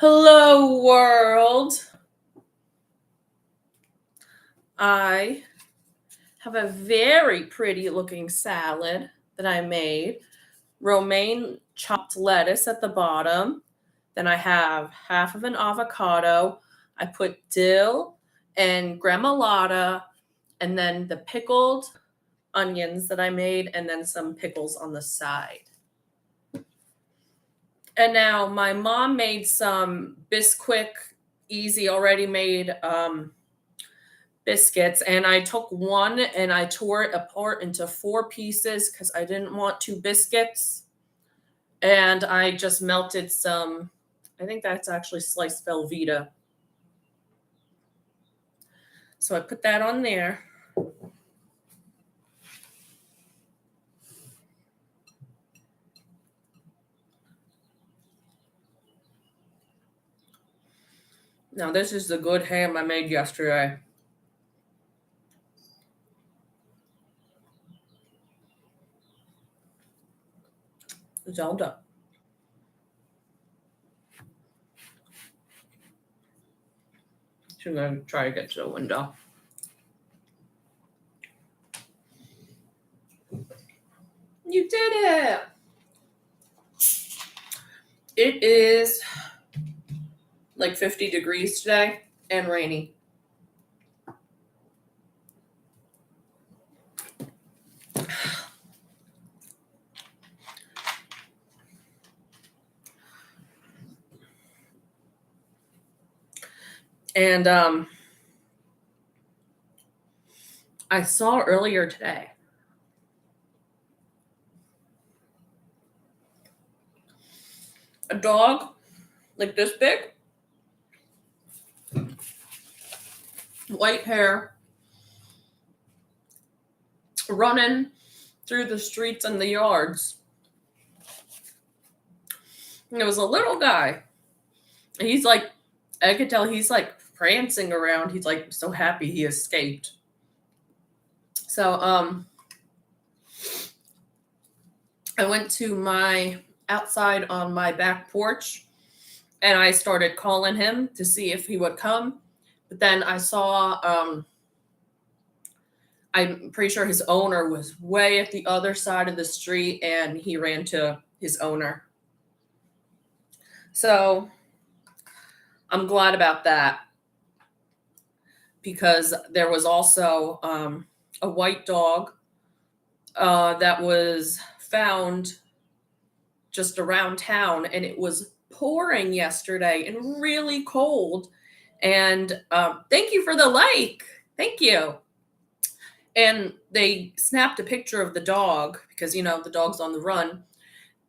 Hello, world. I have a very pretty looking salad that I made. Romaine chopped lettuce at the bottom. Then I have half of an avocado. I put dill and gremolata, and then the pickled onions that I made, and then some pickles on the side. And now my mom made some Bisquick, easy, already made biscuits, and I took one and I tore it apart into four pieces because I didn't want two biscuits. And I just melted some, I think that's actually sliced Velveeta. So I put that on there. Now, this is the good ham I made yesterday. It's all done. So I'm going to try to get to the window. You did it! It is like 50 degrees today and rainy. And I saw earlier today a dog like this big, white hair, running through the streets and the yards. And it was a little guy. He's like, I could tell he's like prancing around. He's like so happy he escaped. So I went to my outside on my back porch and I started calling him to see if he would come. But then I saw I'm pretty sure his owner was way at the other side of the street and he ran to his owner. So I'm glad about that because there was also a white dog that was found just around town, and it was pouring yesterday and really cold. And thank you for the like. Thank you. And they snapped a picture of the dog because, the dog's on the run.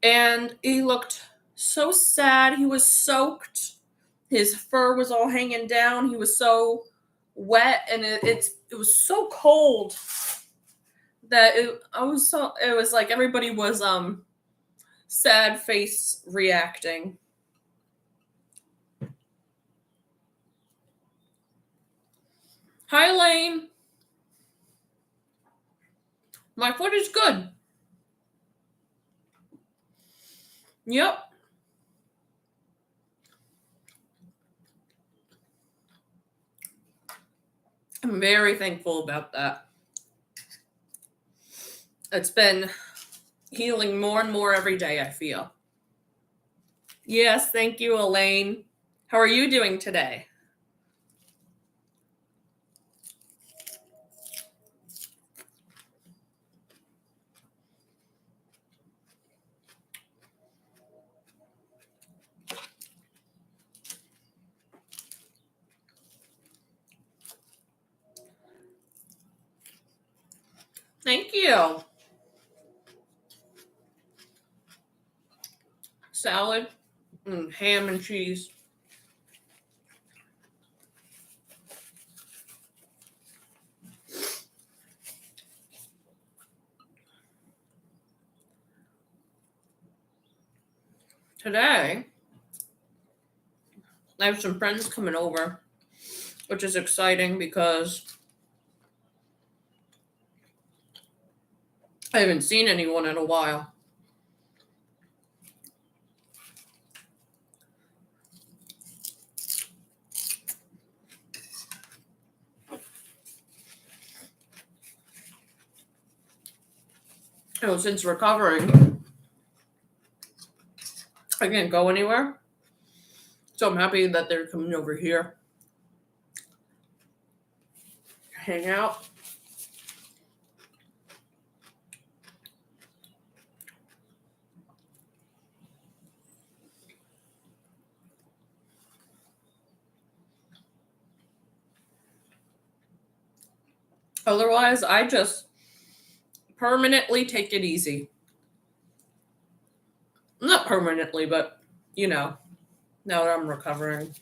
And he looked so sad. He was soaked. His fur was all hanging down. He was so wet, and it was so cold that it was like everybody was sad face reacting. Hi, Lane. My foot is good. Yep. I'm very thankful about that. It's been healing more and more every day, I feel. Yes, thank you, Elaine. How are you doing today? Thank you. Salad and ham and cheese. Today, I have some friends coming over, which is exciting because I haven't seen anyone in a while. since recovering, I can't go anywhere. So I'm happy that they're coming over here. Hang out. Otherwise, I just permanently take it easy. Not permanently, but, now that I'm recovering.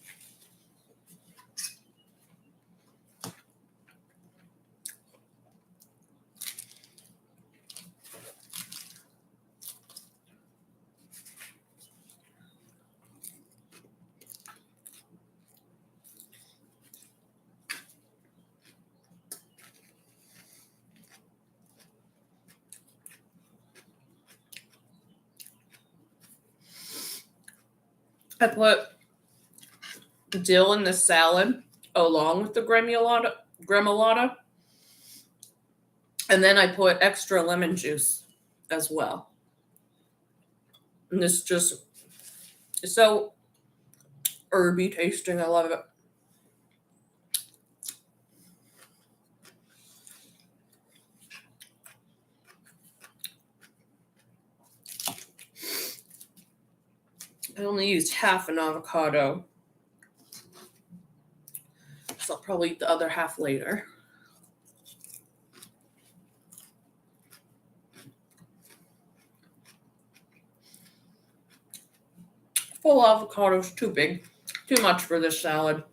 I put dill in the salad along with the gremolata. And then I put extra lemon juice as well. And this just is so herby tasting. I love it. I only used half an avocado. So I'll probably eat the other half later. Full avocado is too big. Too much for this salad.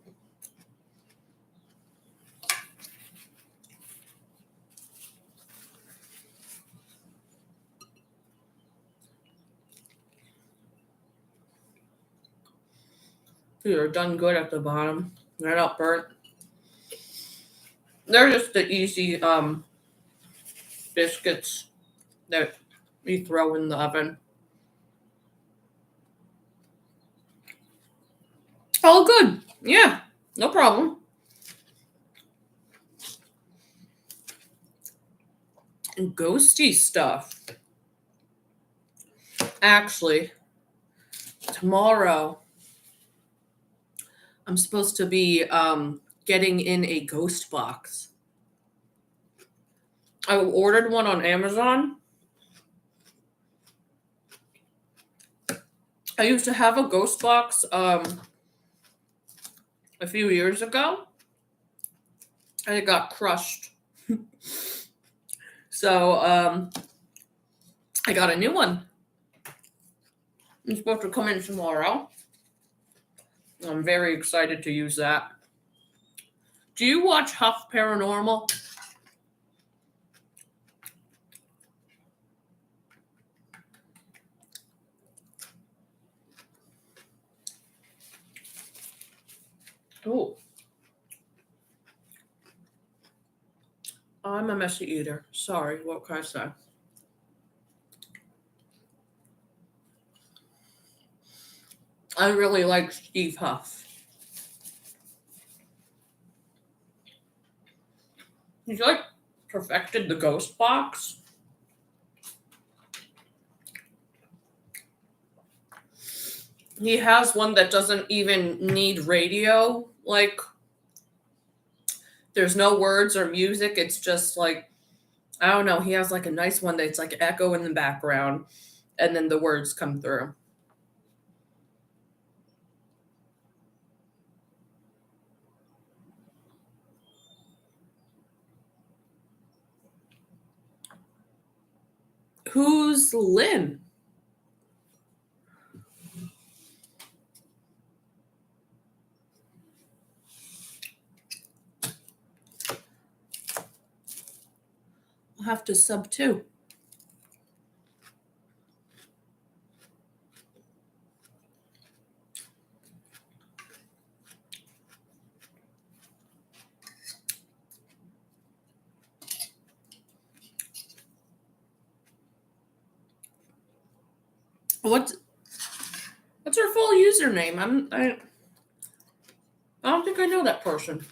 These are done good at the bottom. They're not burnt. They're just the easy biscuits that you throw in the oven. Oh, good. Yeah, no problem. And ghosty stuff. Actually, tomorrow I'm supposed to be getting in a ghost box. I ordered one on Amazon. I used to have a ghost box a few years ago, and it got crushed. So I got a new one. It's supposed to come in tomorrow. I'm very excited to use that. Do you watch Huff Paranormal? Oh. I'm a messy eater. Sorry, what can I say? I really like Steve Huff. He's like perfected the ghost box. He has one that doesn't even need radio. Like, there's no words or music. It's just like, I don't know. He has like a nice one that's like echo in the background, and then the words come through. Who's Lynn? I'll have to sub too. What's her full username? I don't think I know that person.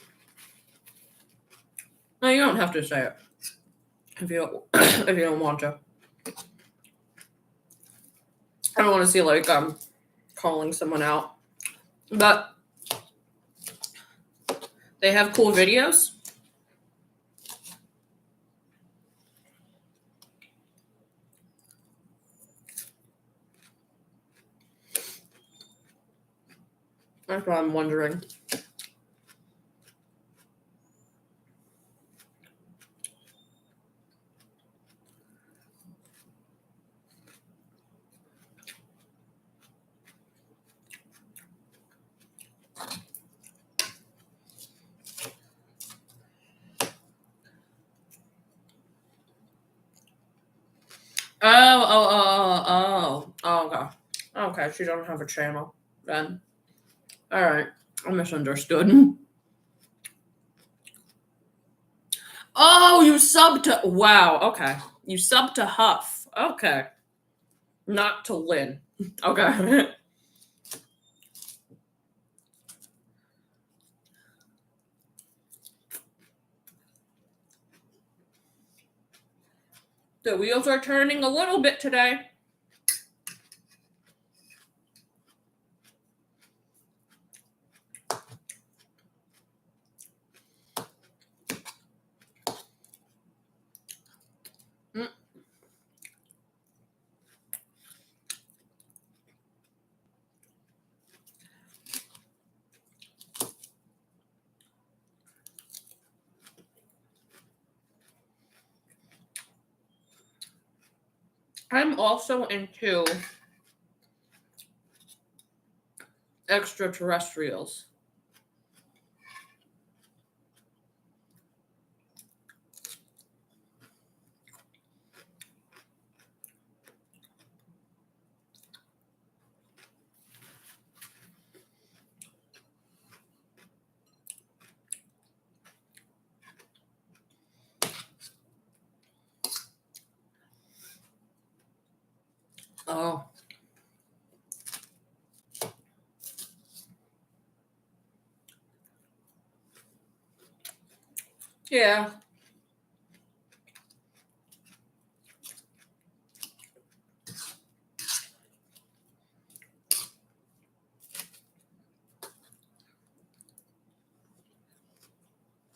No, you don't have to say it if you don't want to. I don't want to see like calling someone out, but they have cool videos. That's what I'm wondering. Oh, okay. Okay, she don't have a channel then. All right, I misunderstood. Oh, you sub to wow. Okay, you sub to Huff. Okay, not to Lynn. Okay. The wheels are turning a little bit today. Mm. I'm also into extraterrestrials. Oh, yeah.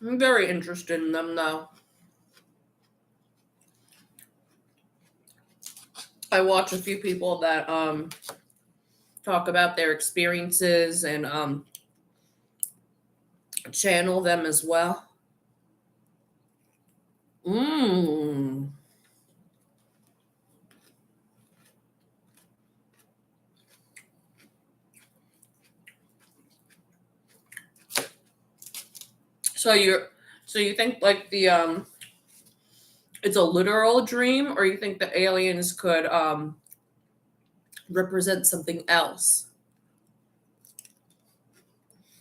I'm very interested in them though. I watch a few people that talk about their experiences and channel them as well. Mmm. So you think like the it's a literal dream, or you think the aliens could represent something else?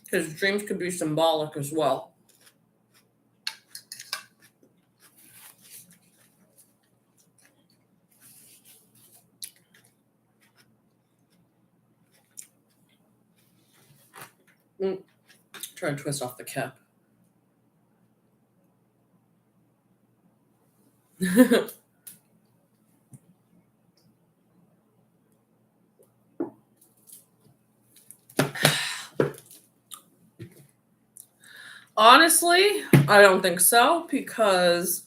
Because dreams could be symbolic as well. Try and twist off the cap. Honestly, I don't think so because,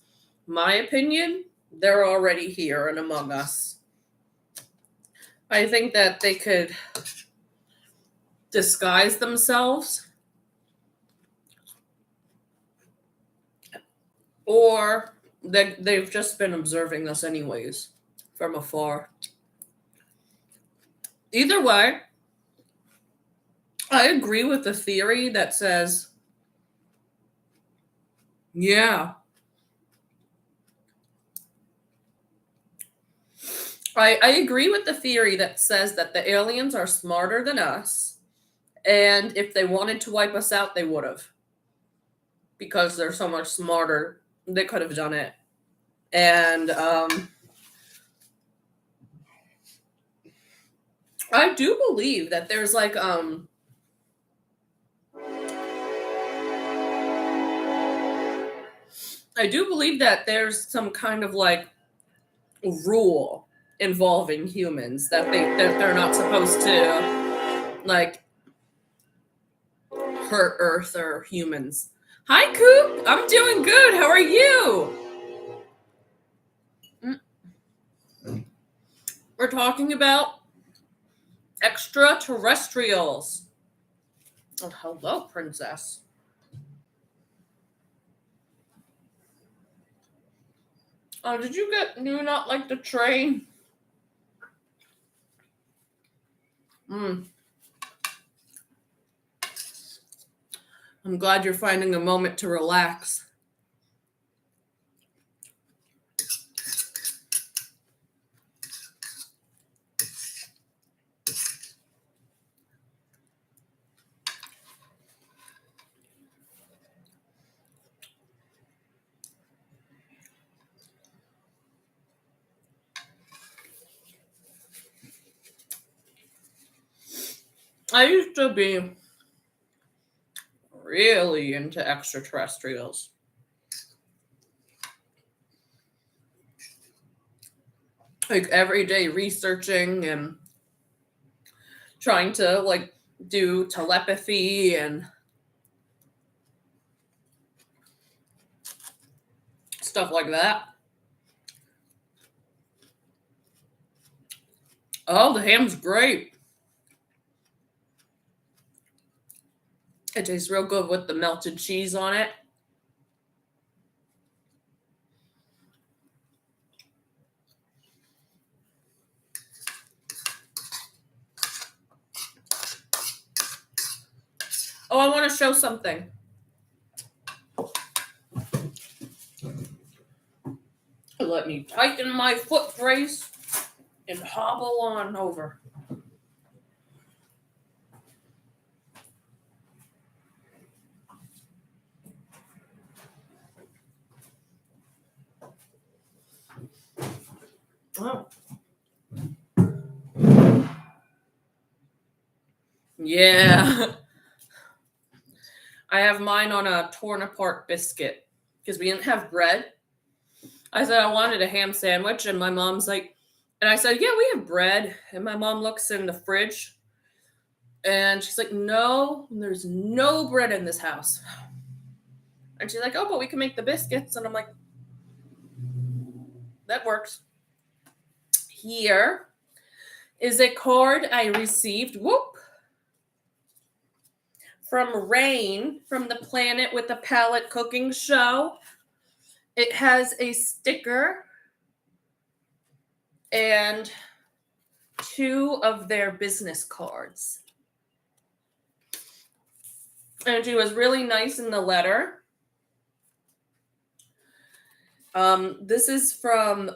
my opinion, they're already here and among us. I think that they could disguise themselves, or they've just been observing us anyways from afar. Either way, I agree with the theory that says, yeah, I agree with the theory that says that the aliens are smarter than us, and if they wanted to wipe us out, they would have. Because they're so much smarter, they could have done it. And I do believe that there's like I do believe that there's some kind of like rule involving humans that they're not supposed to like hurt Earth or humans. Hi, Coop. I'm doing good. How are you? We're talking about extraterrestrials. Oh, hello, princess. Oh, do you not like the train? I'm glad you're finding a moment to relax. I used to be really into extraterrestrials. Like every day researching and trying to like do telepathy and stuff like that. Oh, the ham's great. It tastes real good with the melted cheese on it. Oh, I want to show something. Let me tighten my foot brace and hobble on over. Oh. Yeah. I have mine on a torn apart biscuit because we didn't have bread. I said I wanted a ham sandwich, and my mom's like, and I said, yeah, we have bread. And my mom looks in the fridge and she's like, no, there's no bread in this house. And she's like, oh, but we can make the biscuits. And I'm like, that works. Here is a card I received. From Rain from the Planet with the Palette Cooking Show. It has a sticker and 2 of their business cards. And she was really nice in the letter. This is from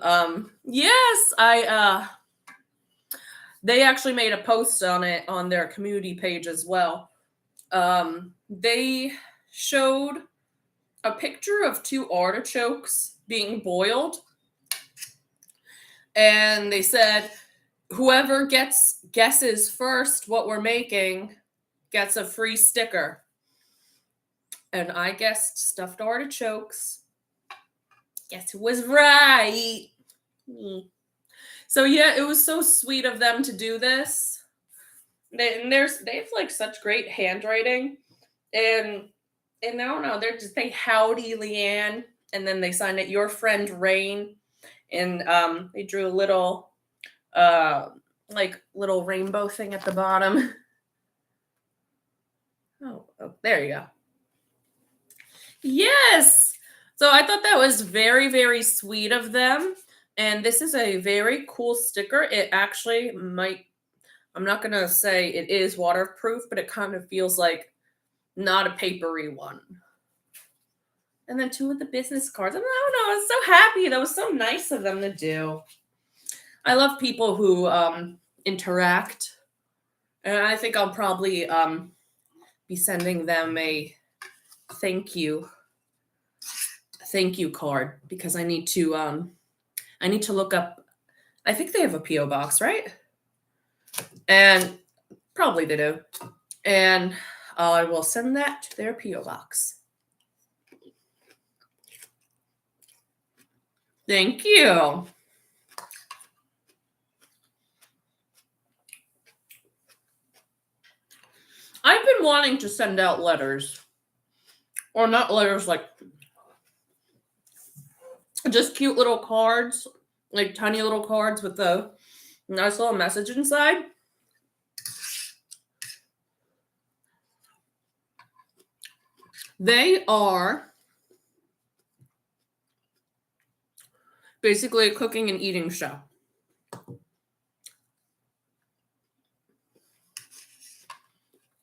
they actually made a post on it on their community page as well. They showed a picture of 2 artichokes being boiled. And they said, whoever guesses first what we're making gets a free sticker. And I guessed stuffed artichokes. Guess who was right? Me. So yeah, it was so sweet of them to do this. They have like such great handwriting. And I don't know, they howdy Leanne, and then they signed it your friend Rain. And they drew a little little rainbow thing at the bottom. Oh, there you go. Yes. So I thought that was very, very sweet of them. And this is a very cool sticker. It actually I'm not going to say it is waterproof, but it kind of feels like not a papery one. And then 2 of the business cards. I don't know. I was so happy. That was so nice of them to do. I love people who interact. And I think I'll probably be sending them a thank you card because I need to look up. I think they have a PO box, right? And probably they do. And I will send that to their PO box. Thank you. I've been wanting to send out letters. Or not letters, like just cute little cards, like tiny little cards with a nice little message inside. They are basically a cooking and eating show.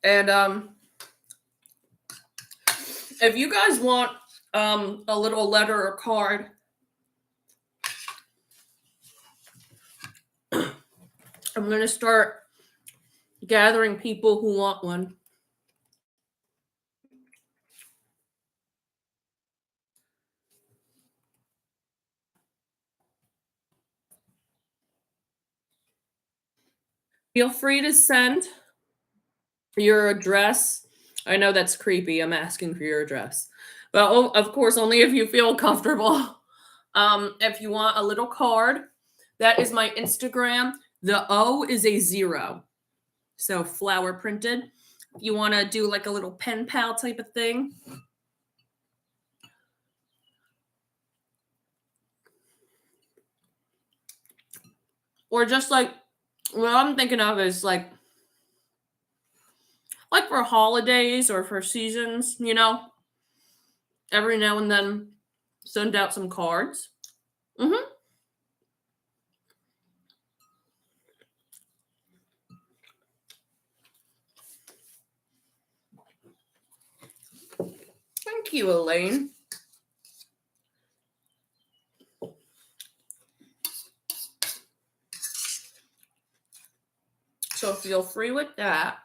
And if you guys want a little letter or card, I'm going to start gathering people who want one. Feel free to send your address. I know that's creepy. I'm asking for your address. But of course, only if you feel comfortable. If you want a little card, that is my Instagram. The O is a 0. So flower printed. If you want to do like a little pen pal type of thing. Or just like, what I'm thinking of is like for holidays or for seasons, you know, every now and then send out some cards. Thank you, Elaine. So feel free with that.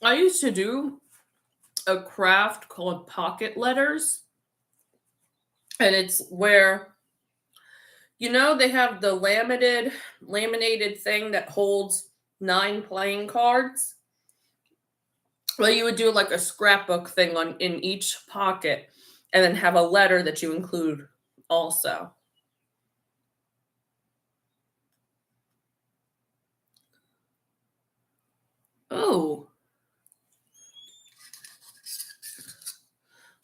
I used to do a craft called pocket letters. And it's where, you know, they have the laminated thing that holds 9 playing cards. Well, you would do like a scrapbook thing in each pocket and then have a letter that you include also. Oh.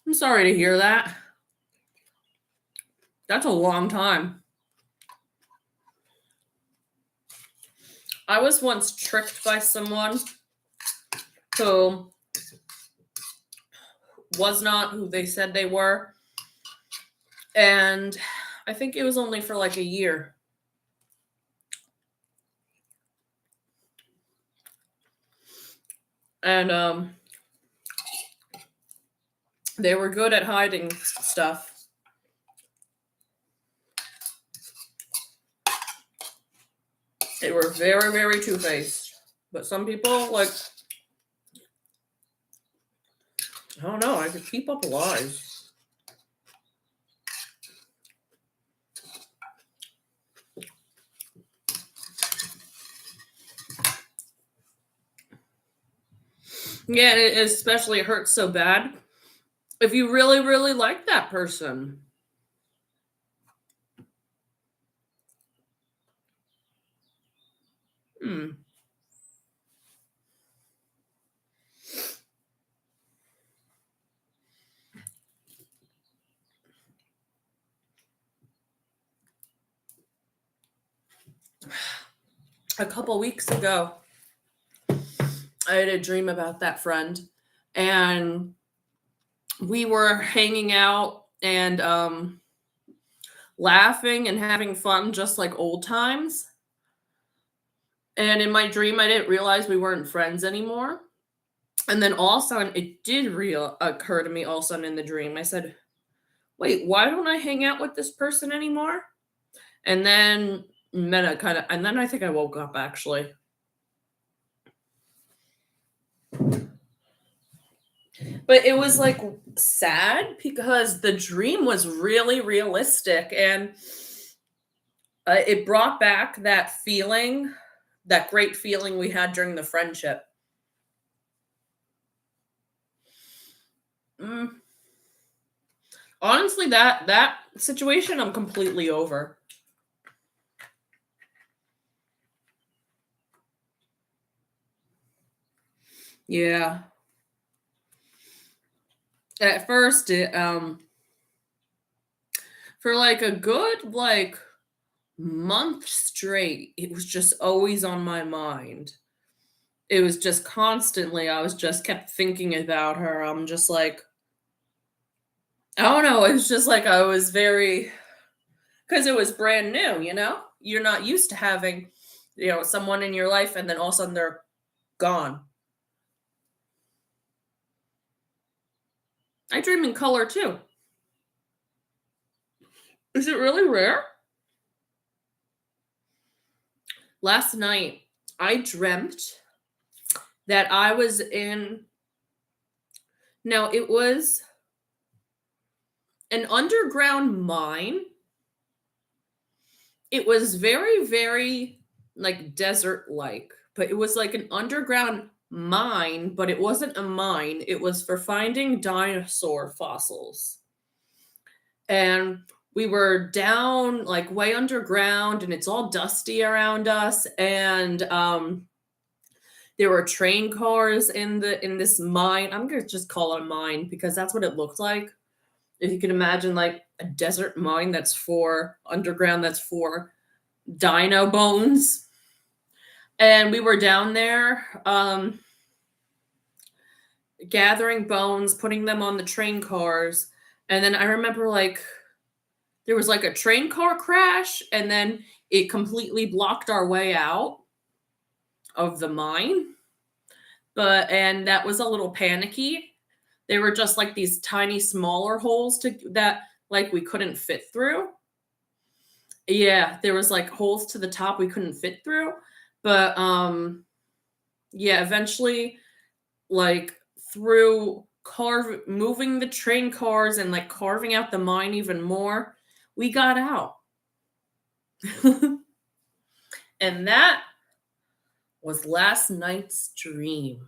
I'm sorry to hear that. That's a long time. I was once tricked by someone who was not who they said they were. And I think it was only for like a year. And they were good at hiding stuff. They were very, very two-faced. But some people, like, I don't know, I could keep up lies. Yeah, and it especially hurts so bad if you really, really like that person. A couple weeks ago, I had a dream about that friend, and we were hanging out and laughing and having fun just like old times. And in my dream, I didn't realize we weren't friends anymore. And then all of a sudden, it did occur to me all of a sudden in the dream. I said, wait, why don't I hang out with this person anymore? And then I think I woke up actually. But it was like sad because the dream was really realistic, and it brought back that feeling, that great feeling we had during the friendship. Mm, honestly, that situation I'm completely over. Yeah. At first, it for like a good like month straight, it was just always on my mind. It was just constantly, I was just kept thinking about her. I'm just like, I don't know. It was just like I was very, because it was brand new, you know? You're not used to having, someone in your life and then all of a sudden they're gone. I dream in color too. Is it really rare? Last night, I dreamt that I was in, no, it was an underground mine. It was very, very like desert like, but it was like an underground mine, but it wasn't a mine. It was for finding dinosaur fossils. And we were down like way underground and it's all dusty around us and there were train cars in this mine. I'm going to just call it a mine because that's what it looked like. If you can imagine like a desert mine that's for underground, that's for dino bones. And we were down there gathering bones, putting them on the train cars. And then I remember like there was like a train car crash and then it completely blocked our way out of the mine. And that was a little panicky. They were just like these tiny smaller holes to that like we couldn't fit through. Yeah, there was like holes to the top we couldn't fit through. But yeah, eventually like through moving the train cars and like carving out the mine even more, we got out. And that was last night's dream.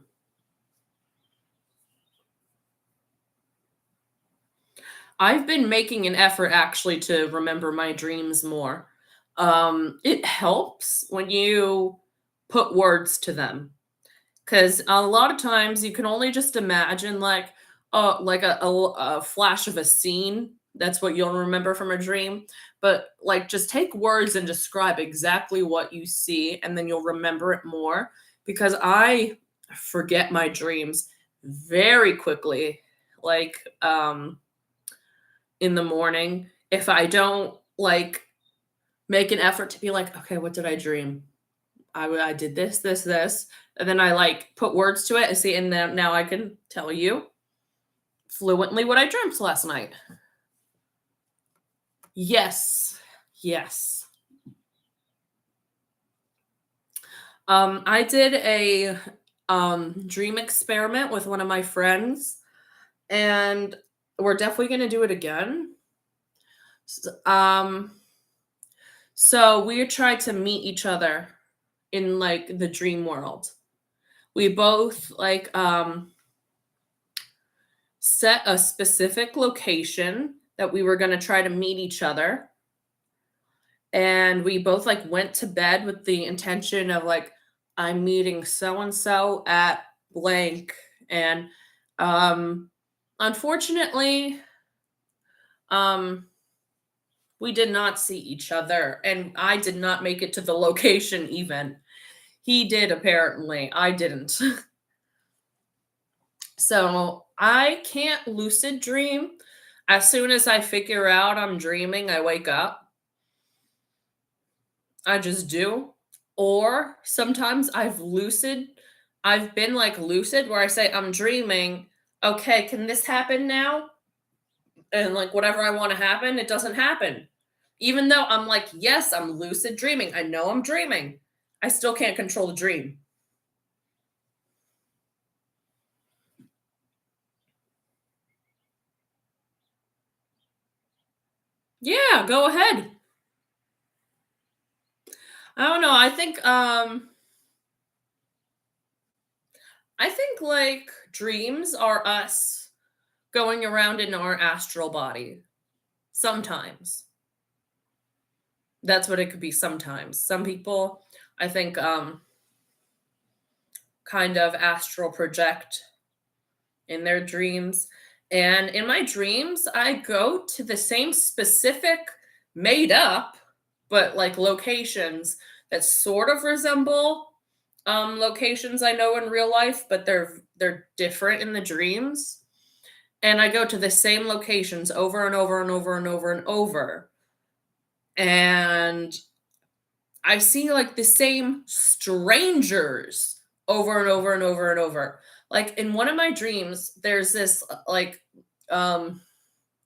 I've been making an effort actually to remember my dreams more. It helps when you put words to them because a lot of times you can only just imagine like a flash of a scene. That's what you'll remember from a dream. But like just take words and describe exactly what you see, and then you'll remember it more. Because I forget my dreams very quickly. Like in the morning if I don't like make an effort to be like, okay, what did I dream? I did this, and then I like put words to it and see, and then now I can tell you fluently what I dreamt last night. Yes, yes. I did a dream experiment with one of my friends, and we're definitely gonna do it again. Um, so we tried to meet each other in like the dream world. We both like set a specific location that we were going to try to meet each other, and we both like went to bed with the intention of like I'm meeting so and so at blank. And um unfortunately um we did not see each other and I did not make it to the location even. He did apparently. I didn't. So I can't lucid dream. As soon as I figure out I'm dreaming, I wake up. I just do. Or sometimes I've been like lucid where I say I'm dreaming. Okay, can this happen now? And like whatever I want to happen, it doesn't happen. Even though I'm like, yes, I'm lucid dreaming. I know I'm dreaming. I still can't control the dream. Yeah, go ahead. I don't know. I think like dreams are us. going around in our astral body. Sometimes. That's what it could be sometimes. Some people, I think, kind of astral project in their dreams. And in my dreams, I go to the same specific, made up, but like locations that sort of resemble locations I know in real life, but they're different in the dreams. And I go to the same locations over and over and over and over and over. And I see like the same strangers over and over and over and over. Like in one of my dreams, there's this um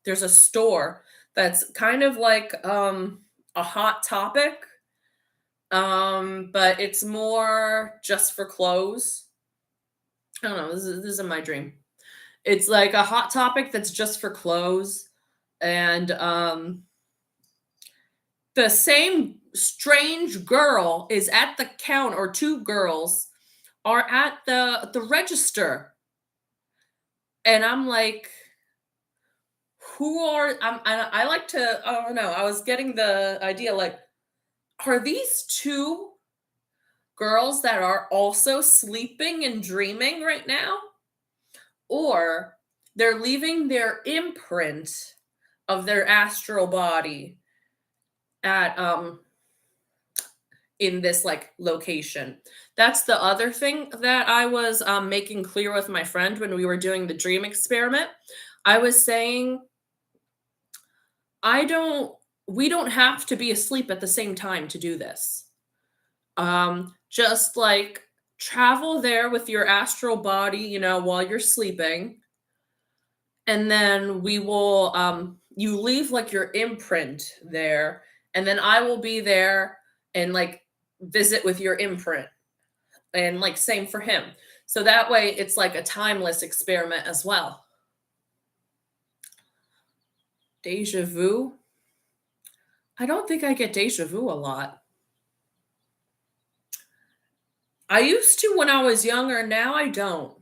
there's a store that's kind of like a hot topic, but it's more just for clothes. I don't know, this is in my dream. It's like a hot topic that's just for clothes, and the same strange girl is at the count, or two girls are at the register, and I'm like, who are I like to, I don't know, I was getting the idea like, are these two girls that are also sleeping and dreaming right now, or they're leaving their imprint of their astral body at in this like location. That's the other thing that I was making clear with my friend when we were doing the dream experiment. I was saying, I don't we don't have to be asleep at the same time to do this. Just like travel there with your astral body, while you're sleeping, and then we will you leave like your imprint there, and then I will be there and like visit with your imprint, and like same for him. So that way it's like a timeless experiment as well. Deja vu? I don't think I get deja vu a lot. I used to when I was younger, now I don't.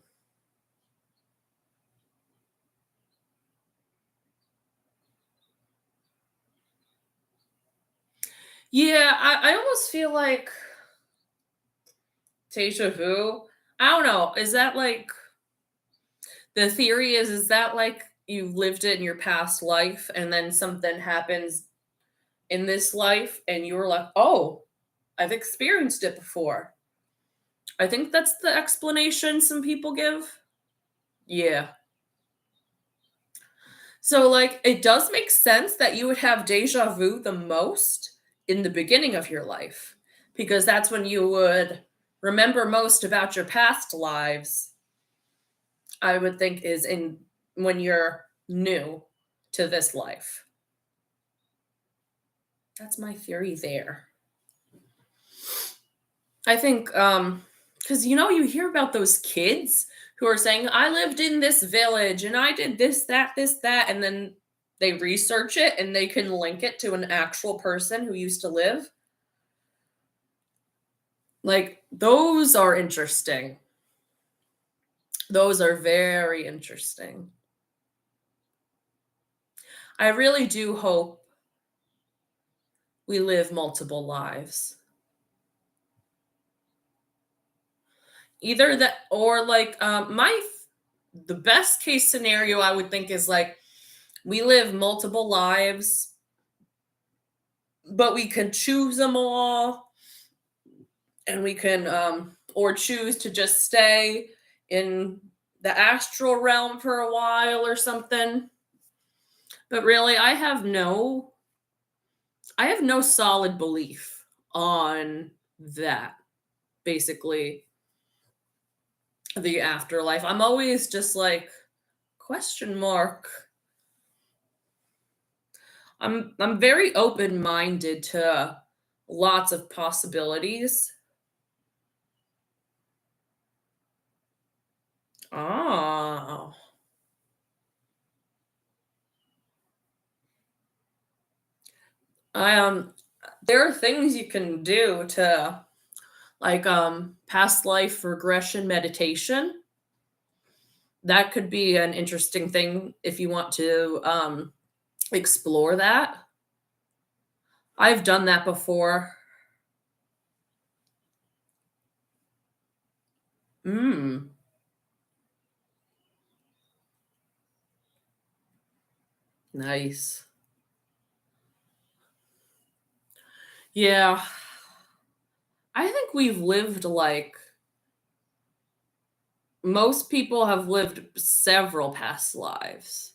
Yeah, I almost feel like deja vu. I don't know. Is that like, the theory is that like you lived it in your past life and then something happens in this life and you were like, oh, I've experienced it before. I think that's the explanation some people give. Yeah. So, like, it does make sense that you would have deja vu the most in the beginning of your life, because that's when you would remember most about your past lives. I would think is in when you're new to this life. That's my theory there. I think cuz you hear about those kids who are saying I lived in this village and I did this that and then they research it and they can link it to an actual person who used to live. Like those are interesting. Those are very interesting. I really do hope we live multiple lives. Either that or like the best case scenario I would think is like we live multiple lives, but we can choose them all, and we can or choose to just stay in the astral realm for a while or something. But really, I have no solid belief on that, basically, the afterlife. I'm always just like, question mark. I'm very open-minded to lots of possibilities. Oh. I there are things you can do to like past life regression meditation. That could be an interesting thing if you want to explore that. I've done that before. Mm, nice. Yeah, I think we've lived like most people have lived several past lives.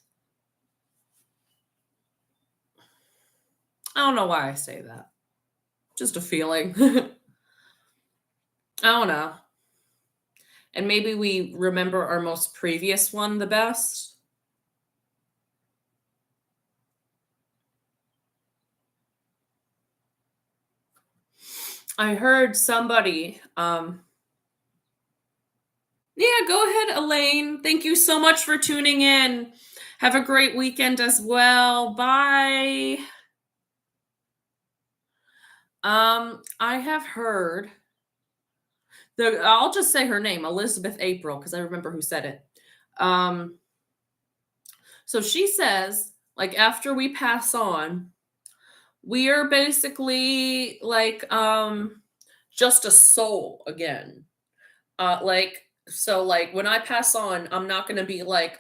I don't know why I say that. Just a feeling. I don't know. And maybe we remember our most previous one the best. I heard somebody, yeah, go ahead, Elaine. Thank you so much for tuning in. Have a great weekend as well. Bye. I have heard I'll just say her name, Elizabeth April, because I remember who said it. Um, so she says, like after we pass on, we are basically like just a soul again. Like so like when I pass on, I'm not gonna be like,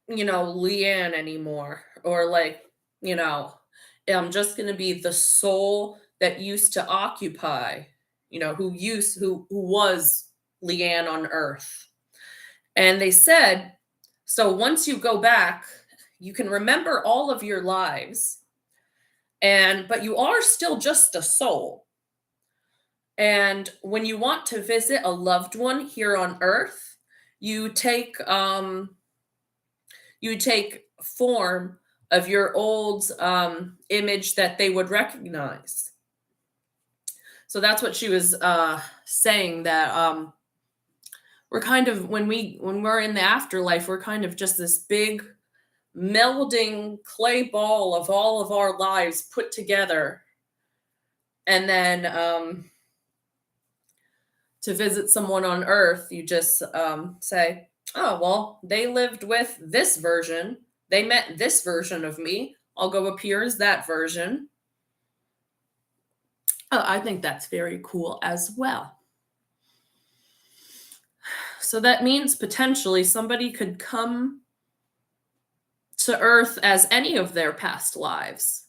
Leanne anymore. Or like, you know, I'm just gonna be the soul that used to occupy, who was Leanne on Earth. And they said, so once you go back, you can remember all of your lives, but you are still just a soul. And when you want to visit a loved one here on Earth, you take form of your old image that they would recognize. So that's what she was saying, that we're kind of when we're in the afterlife, we're kind of just this big melding clay ball of all of our lives put together. And then to visit someone on Earth, you just say, oh, well, they lived with this version. They met this version of me. I'll go appear as that version. I think that's very cool as well. So that means potentially somebody could come to Earth as any of their past lives,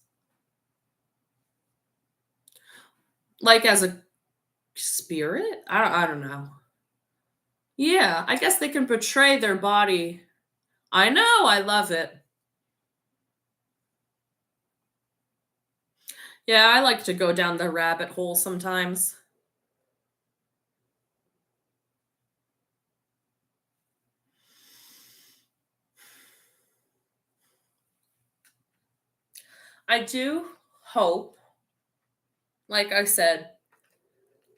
like as a spirit. I don't know. Yeah, I guess they can portray their body. I know, I love it. Yeah, I like to go down the rabbit hole sometimes. I do hope, like I said,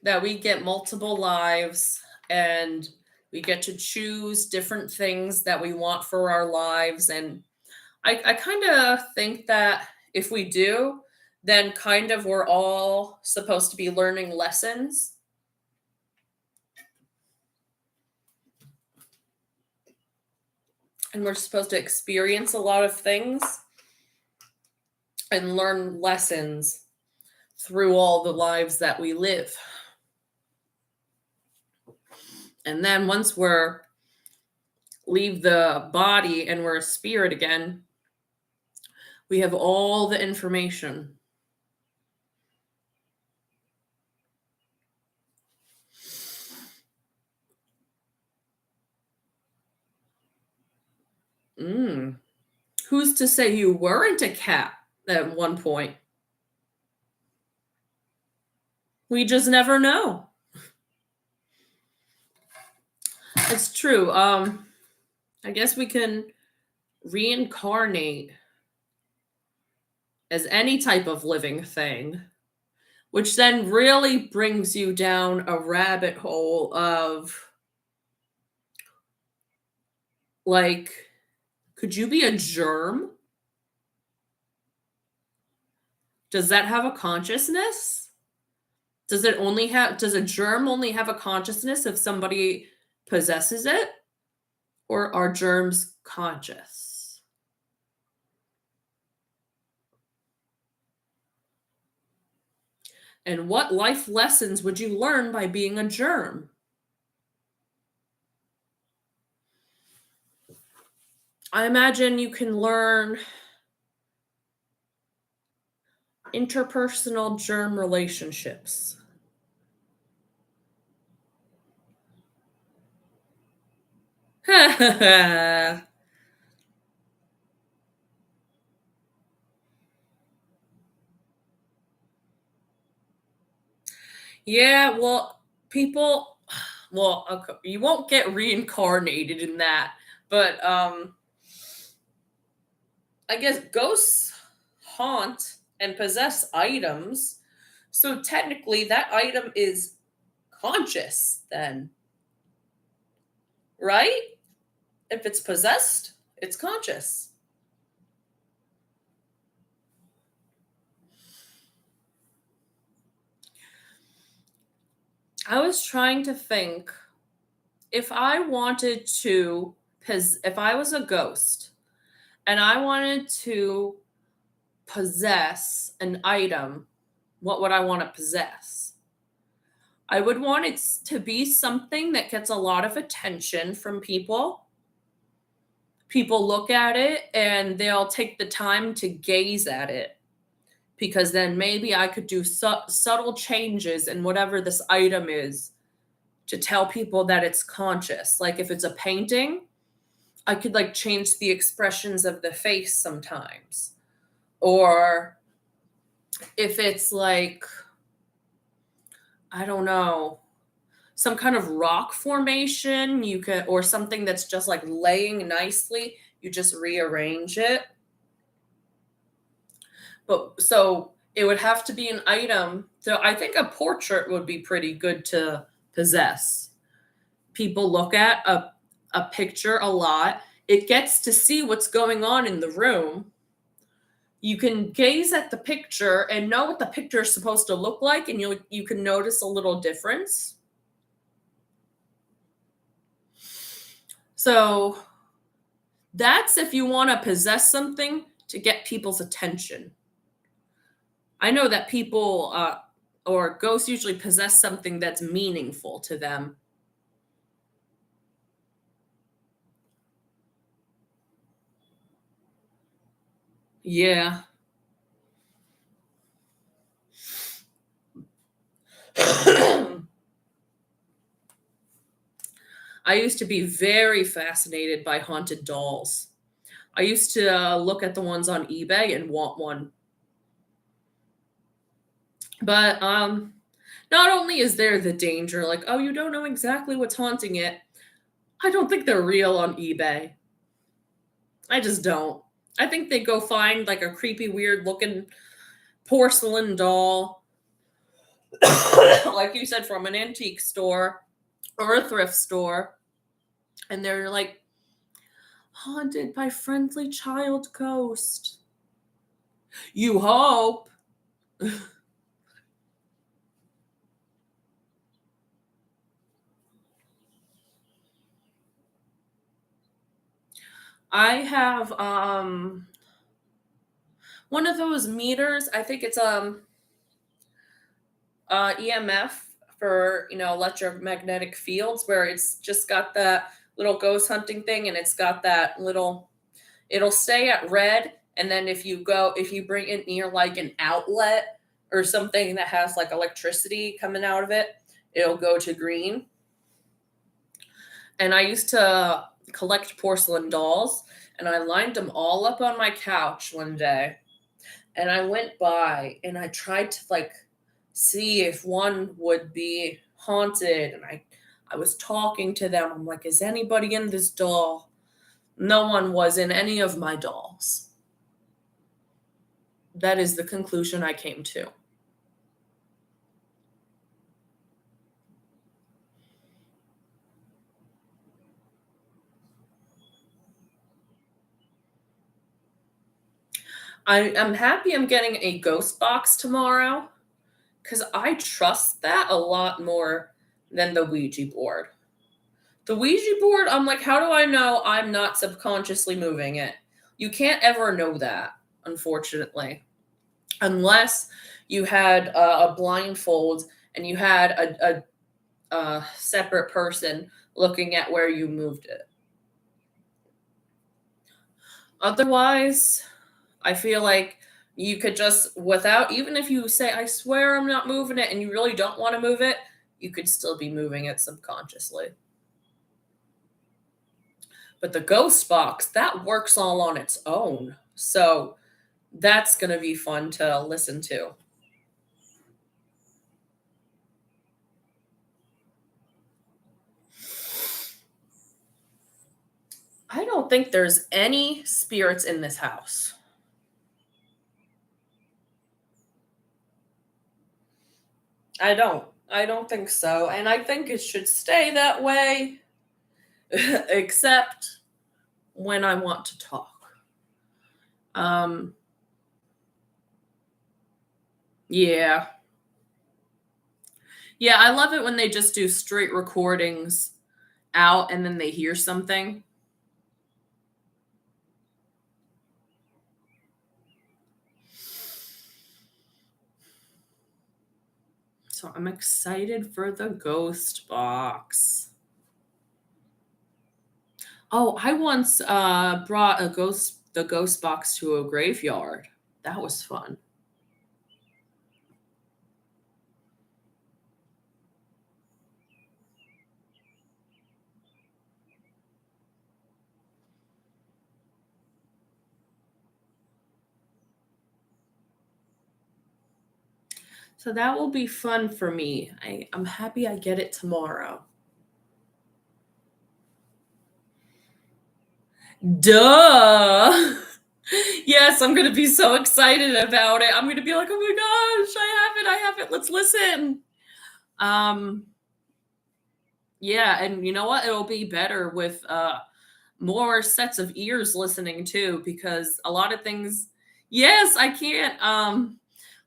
that we get multiple lives and we get to choose different things that we want for our lives. And I kind of think that if we do, then kind of we're all supposed to be learning lessons. And we're supposed to experience a lot of things and learn lessons through all the lives that we live. And then once we're leave the body and we're a spirit again, we have all the information. Mm. Who's to say you weren't a cat at one point? We just never know. It's true. I guess we can reincarnate as any type of living thing, which then really brings you down a rabbit hole of like, could you be a germ? Does that have a consciousness? Does a germ only have a consciousness if somebody possesses it, or are germs conscious? And what life lessons would you learn by being a germ? I imagine you can learn interpersonal germ relationships. Yeah, well, people, well, okay, you won't get reincarnated in that, but I guess ghosts haunt and possess items. So technically, that item is conscious, then, right? If it's possessed, it's conscious. I was trying to think if I wanted to, if I was a ghost and I wanted to possess an item, what would I want to possess? I would want it to be something that gets a lot of attention from people. People look at it and they'll take the time to gaze at it because then maybe I could do subtle changes in whatever this item is to tell people that it's conscious. Like if it's a painting, I could like change the expressions of the face sometimes. Or if it's like, I don't know, some kind of rock formation, you could, or something that's just like laying nicely, you just rearrange it. But so it would have to be an item. So I think a portrait would be pretty good to possess. People look at a picture a lot. It gets to see what's going on in the room. You can gaze at the picture and know what the picture is supposed to look like, and you can notice a little difference. So that's if you want to possess something to get people's attention. I know that people or ghosts usually possess something that's meaningful to them. Yeah. I used to be very fascinated by haunted dolls. I used to look at the ones on eBay and want one. But not only is there the danger, like, oh, you don't know exactly what's haunting it, I don't think they're real on eBay. I just don't. I think they go find like a creepy, weird looking porcelain doll, like you said, from an antique store or a thrift store, and they're like haunted by friendly child ghost. You hope. I have one of those meters. I think it's EMF for electromagnetic fields, where it's just got that little ghost hunting thing, and it's got that little. It'll stay at red, and then if you bring it near like an outlet or something that has like electricity coming out of it, it'll go to green. And I used to collect porcelain dolls, and I lined them all up on my couch one day. And I went by and I tried to like see if one would be haunted. And I was talking to them. I'm like, is anybody in this doll? No one was in any of my dolls. That is the conclusion I came to. I'm happy I'm getting a ghost box tomorrow because I trust that a lot more than the Ouija board. The Ouija board, I'm like, how do I know I'm not subconsciously moving it? You can't ever know that, unfortunately, unless you had a blindfold and you had a separate person looking at where you moved it. Otherwise, I feel like you could just, without, even if you say, I swear I'm not moving it, and you really don't want to move it, you could still be moving it subconsciously. But the ghost box, that works all on its own. So that's going to be fun to listen to. I don't think there's any spirits in this house. I don't. I don't think so. And I think it should stay that way, except when I want to talk. Um, yeah. Yeah, I love it when they just do straight recordings out and then they hear something. So I'm excited for the ghost box. Oh, I once brought the ghost box to a graveyard. That was fun. So that will be fun for me. I'm happy I get it tomorrow. Duh. Yes, I'm gonna be so excited about it. I'm gonna be like, oh my gosh, I have it. Let's listen. Um, yeah, and you know what? It'll be better with more sets of ears listening too, because a lot of things, yes, I can't.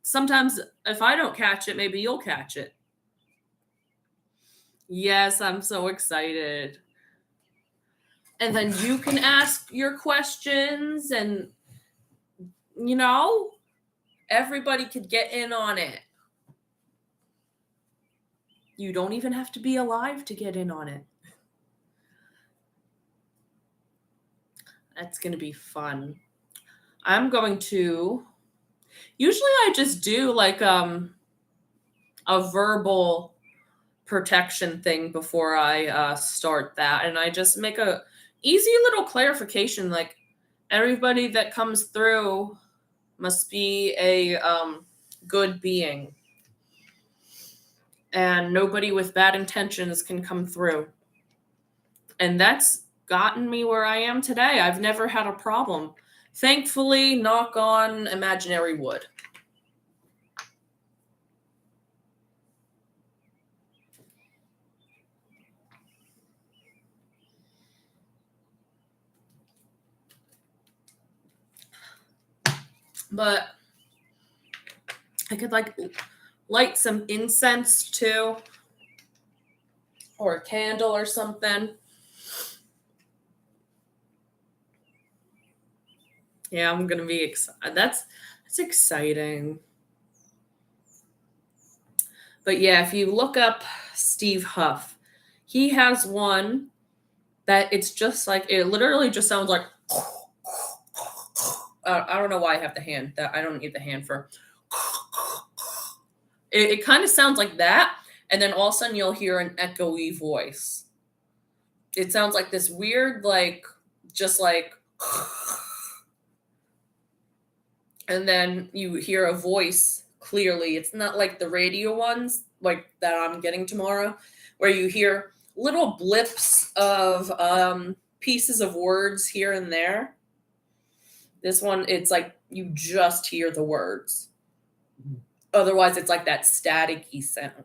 Sometimes if I don't catch it, maybe you'll catch it. Yes, I'm so excited. And then you can ask your questions, and you know, everybody could get in on it. You don't even have to be alive to get in on it. That's going to be fun. I'm going to usually I just do like a verbal protection thing before I start that, and I just make a easy little clarification like everybody that comes through must be a good being, and nobody with bad intentions can come through. And that's gotten me where I am today. I've never had a problem. Thankfully, knock on imaginary wood. But I could like light some incense too, or a candle or something. Yeah, I'm gonna be excited. That's exciting. But yeah, if you look up Steve Huff, he has one that it's just like it literally just sounds like. I don't know why I have the hand. That I don't need the hand for. It kind of sounds like that, and then all of a sudden you'll hear an echoey voice. It sounds like this weird, like just like, and then you hear a voice clearly. It's not like the radio ones like that I'm getting tomorrow, where you hear little blips of pieces of words here and there. This one, it's like you just hear the words. Otherwise, it's like that staticky sound.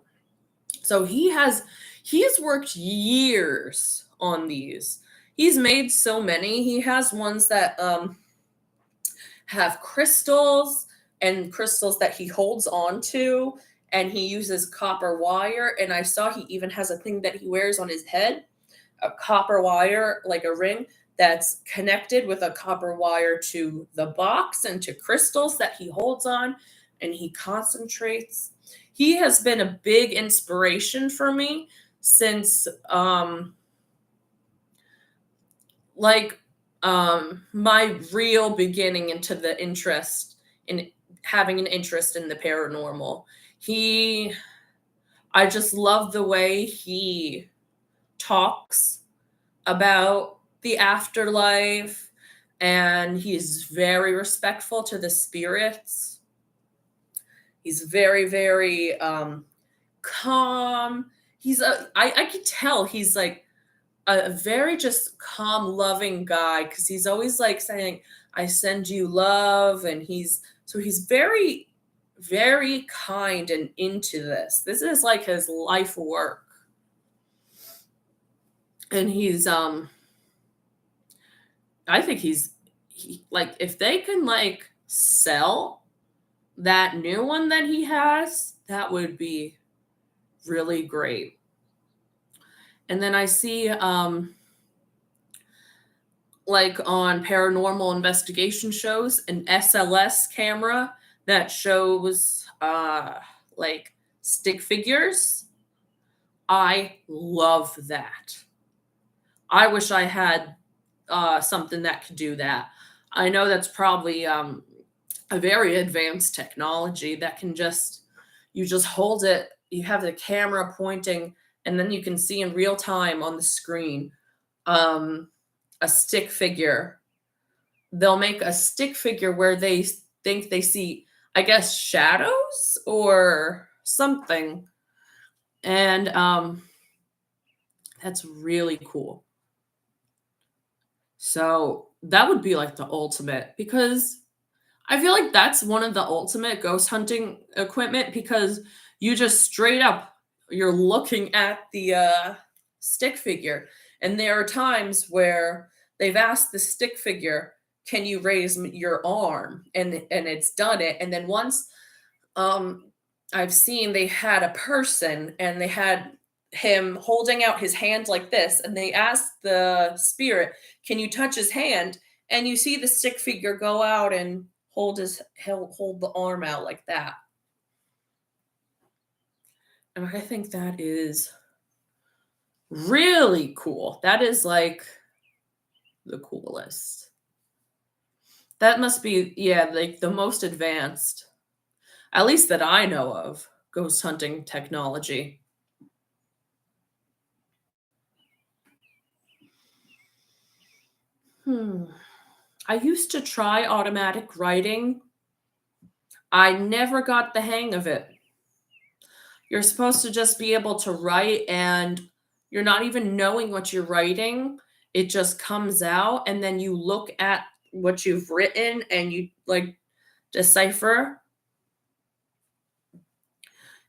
So he's worked years on these. He's made so many. He has ones that have crystals and crystals that he holds on to, and he uses copper wire. And I saw he even has a thing that he wears on his head a copper wire, like a ring that's connected with a copper wire to the box and to crystals that he holds on and he concentrates. He has been a big inspiration for me since like my real beginning into the interest in having an interest in the paranormal. He I just love the way he talks about the afterlife, and he's very respectful to the spirits. He's very, very calm. I could tell he's like a very just calm, loving guy because he's always like saying, I send you love. And he's very, very kind and into this. This is like his life work. And I think like if they can like sell that new one that he has, that would be really great. And then I see like on paranormal investigation shows an SLS camera that shows like stick figures. I love that. I wish I had something that could do that. I know that's probably a very advanced technology that can you just hold it, you have the camera pointing, and then you can see in real time on the screen um, a stick figure. They'll make a stick figure where they think they see, I guess, shadows or something. And that's really cool. So that would be like the ultimate because I feel like that's one of the ultimate ghost hunting equipment because you just straight up you're looking at the stick figure, and there are times where they've asked the stick figure, "Can you raise your arm?" and it's done it, and then once um, I've seen they had a person and they had him holding out his hand like this, and they asked the spirit, "Can you touch his hand?" And you see the stick figure go out and hold the arm out like that. And I think that is really cool. That is like the coolest. That must be, yeah, like the most advanced, at least that I know of, ghost hunting technology. Hmm. I used to try automatic writing. I never got the hang of it. You're supposed to just be able to write, and you're not even knowing what you're writing. It just comes out, and then you look at what you've written and you like decipher.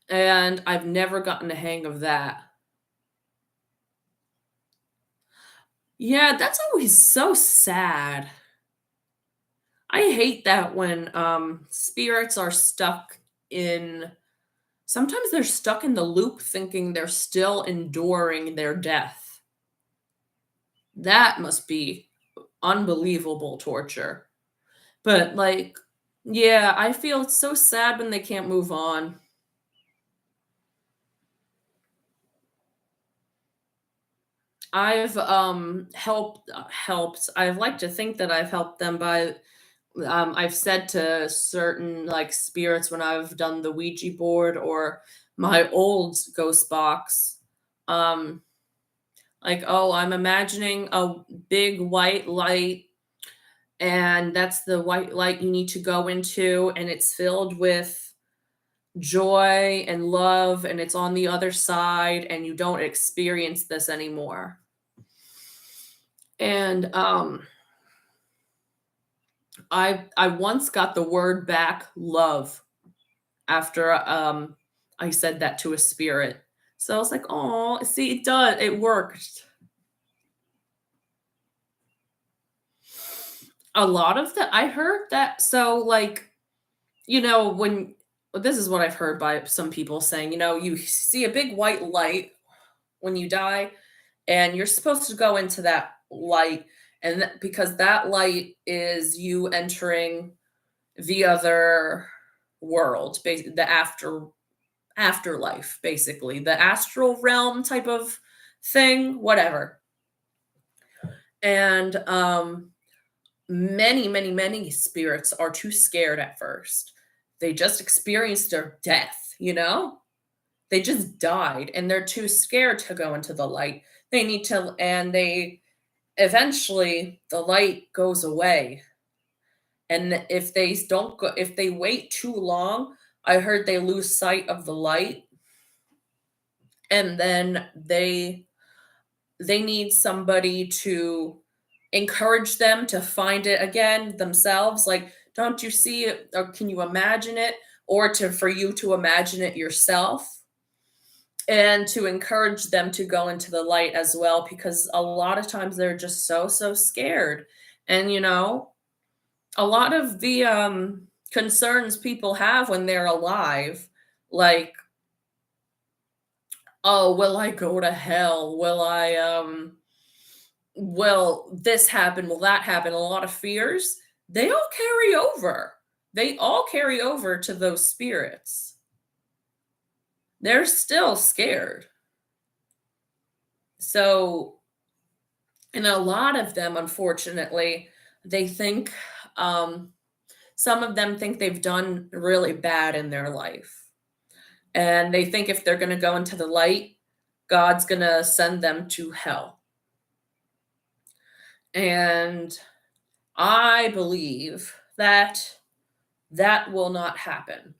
And I've never gotten the hang of that. Yeah, that's always so sad. I hate that when spirits are stuck in sometimes they're stuck in the loop thinking they're still enduring their death. That must be unbelievable torture. But like, yeah, I feel it's so sad when they can't move on. I've helped. I've like to think that I've helped them by I've said to certain like spirits when I've done the Ouija board or my old ghost box, um, like, oh, I'm imagining a big white light, and that's the white light you need to go into, and it's filled with joy and love, and it's on the other side, and you don't experience this anymore. And I once got the word back love after I said that to a spirit. So I was like, "Oh, see, it worked." A lot of the I heard that so like, when this is what I've heard by some people saying, you see a big white light when you die, and you're supposed to go into that light, and because that light is you entering the other world, the afterlife, basically the astral realm type of thing, whatever. And many spirits are too scared at first. They just experienced their death, they just died and they're too scared to go into the light. They need to, and they eventually the light goes away. And if they wait too long, I heard they lose sight of the light, and then they need somebody to encourage them to find it again themselves. Like, don't you see it, or can you imagine it, or to for you to imagine it yourself, and to encourage them to go into the light as well, because a lot of times they're just so scared. And a lot of the concerns people have when they're alive, like, oh, will I go to hell, will this happen, will that happen, a lot of fears, they all carry over to those spirits. They're still scared. So, and a lot of them, unfortunately, they think, um, some of them think they've done really bad in their life. And they think if they're going to go into the light, God's going to send them to hell. And I believe that that will not happen.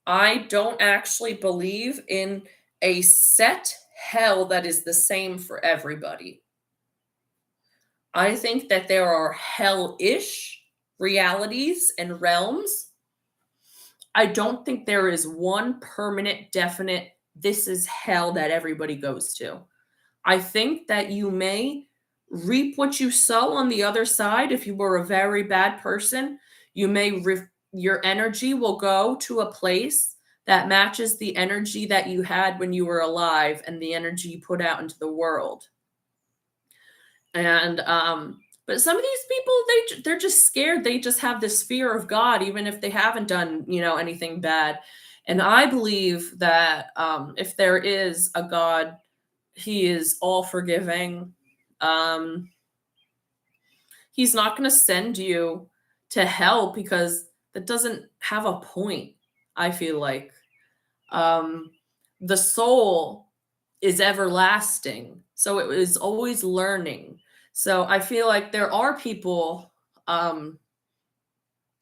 I don't actually believe in a set hell that is the same for everybody. I think that there are hell-ish realities and realms. I don't think there is one permanent, definite, this is hell that everybody goes to. I think that you may reap what you sow on the other side. If you were a very bad person, your energy will go to a place that matches the energy that you had when you were alive and the energy you put out into the world. And but some of these people, they're just scared. They just have this fear of God, even if they haven't done, anything bad. And I believe that if there is a God, he is all forgiving. Um, he's not going to send you to hell, because that doesn't have a point. I feel like the soul is everlasting, so it is always learning. So I feel like there are people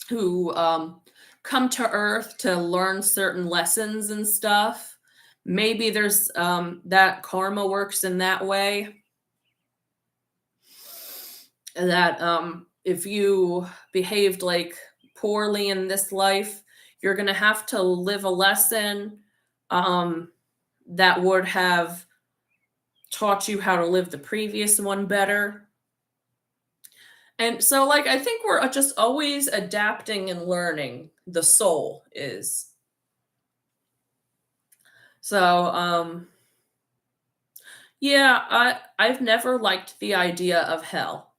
who come to Earth to learn certain lessons and stuff. Maybe there's that karma works in that way. That if you behaved like poorly in this life, you're gonna have to live a lesson um, that would have taught you how to live the previous one better. And so, like, I think we're just always adapting and learning. The soul is. So, yeah, I've never liked the idea of hell.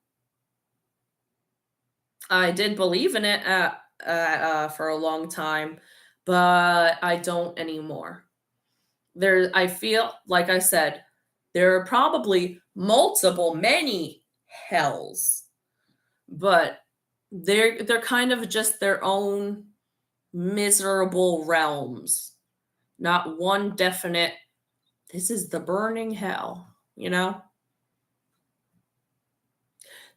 I did believe in it for a long time, but I don't anymore. I feel like I said, there are probably many hells, but they're kind of just their own miserable realms, not one definite, this is the burning hell,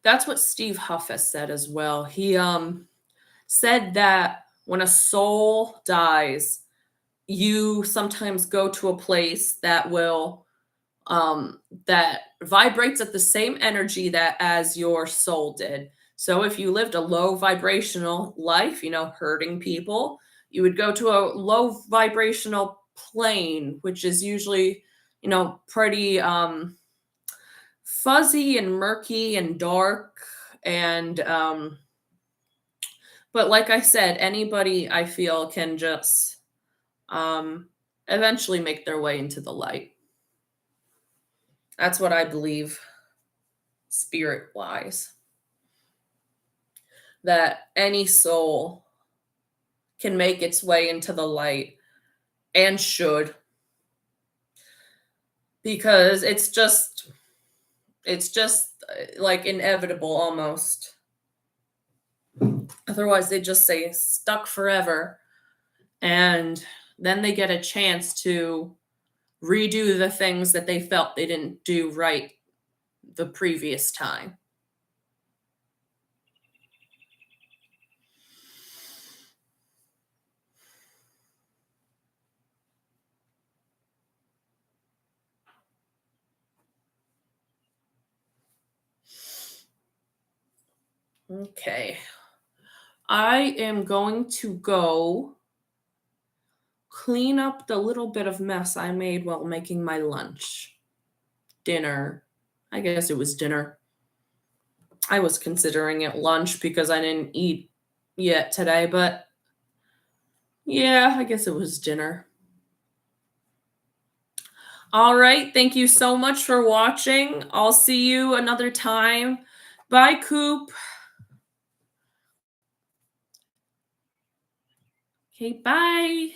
That's what Steve Huff has said as well. He said that when a soul dies, you sometimes go to a place that vibrates at the same energy that as your soul did. So if you lived a low vibrational life, hurting people, you would go to a low vibrational plane, which is usually, pretty fuzzy and murky and dark. And but like I said, anybody I feel can just eventually make their way into the light. That's what I believe, spirit wise. That any soul can make its way into the light and should, because it's just like inevitable almost. Otherwise they just say stuck forever, and then they get a chance to redo the things that they felt they didn't do right the previous time. Okay. I am going to go clean up the little bit of mess I made while making my lunch. Dinner. I guess it was dinner. I was considering it lunch because I didn't eat yet today, but yeah, I guess it was dinner. All right. Thank you so much for watching. I'll see you another time. Bye, Coop. Okay, bye.